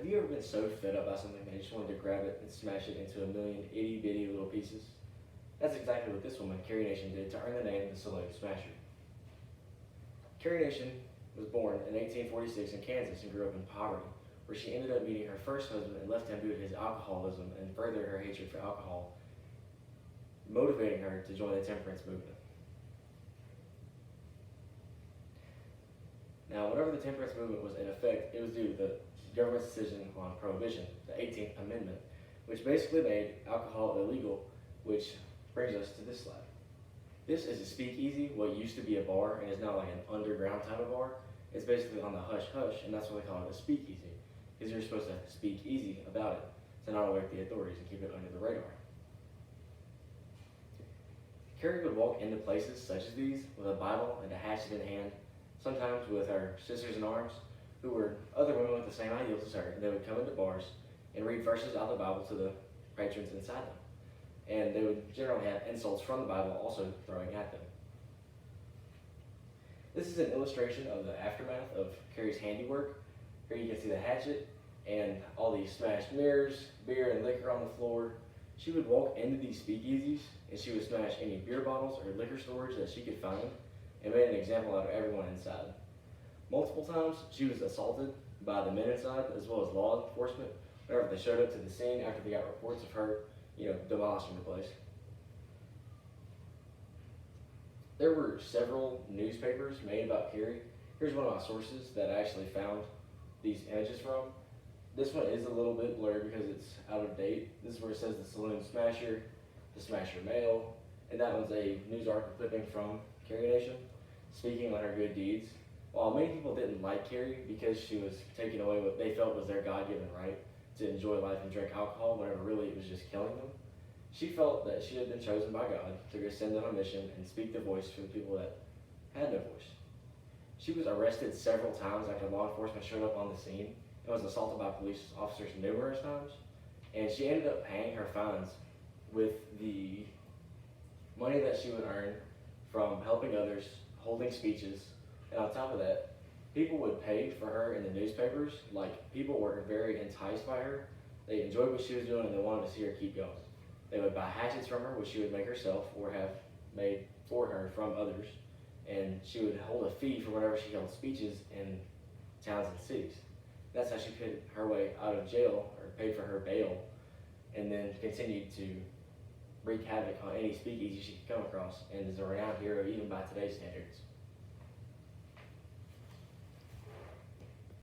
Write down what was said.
Have you ever been so fed up by something that you just wanted to grab it and smash it into a million itty bitty little pieces? That's exactly what this woman, Carrie Nation, did to earn the name the Saloon Smasher. Carrie Nation was born in 1846 in Kansas and grew up in poverty, where she ended up meeting her first husband and left him due to his alcoholism and further her hatred for alcohol, motivating her to join the temperance movement. Now, whenever the temperance movement was in effect, it was due to the government's decision on prohibition, the 18th Amendment, which basically made alcohol illegal, which brings us to this slide. This is a speakeasy, what used to be a bar and is now like an underground type of bar. It's basically on the hush-hush, and that's why they call it a speakeasy, because you're supposed to speak easy about it to not alert the authorities and keep it under the radar. Carrie would walk into places such as these with a Bible and a hatchet in hand, sometimes with her sisters in arms, who were other women with the same ideals as her, and they would come into bars and read verses out of the Bible to the patrons inside them. And they would generally have insults from the Bible also throwing at them. This is an illustration of the aftermath of Carrie's handiwork. Here you can see the hatchet and all these smashed mirrors, beer and liquor on the floor. She would walk into these speakeasies and she would smash any beer bottles or liquor storage that she could find and made an example out of everyone inside. Multiple times she was assaulted by the men inside as well as law enforcement whenever they showed up to the scene after they got reports of her demolishing the place. There were several newspapers made about Carrie. Here's one of my sources that I actually found these images from. This one is a little bit blurred because it's out of date. This is where it says the Saloon Smasher, the Smasher Male, and that one's a news article clipping from Carrie Nation, speaking on her good deeds. While many people didn't like Carrie because she was taking away what they felt was their God-given right to enjoy life and drink alcohol, whenever really it was just killing them, she felt that she had been chosen by God to go send on a mission and speak the voice for the people that had no voice. She was arrested several times after law enforcement showed up on the scene and was assaulted by police officers numerous times, and she ended up paying her fines with the money that she would earn from helping others, holding speeches, and on top of that, people would pay for her in the newspapers. Like, people were very enticed by her. They enjoyed what she was doing and they wanted to see her keep going. They would buy hatchets from her, which she would make herself or have made for her from others, and she would hold a fee for whenever she held speeches in towns and cities. That's how she paid her way out of jail, or paid for her bail, and then continued to wreak havoc on any speakeasy she could come across, and is a renowned hero even by today's standards.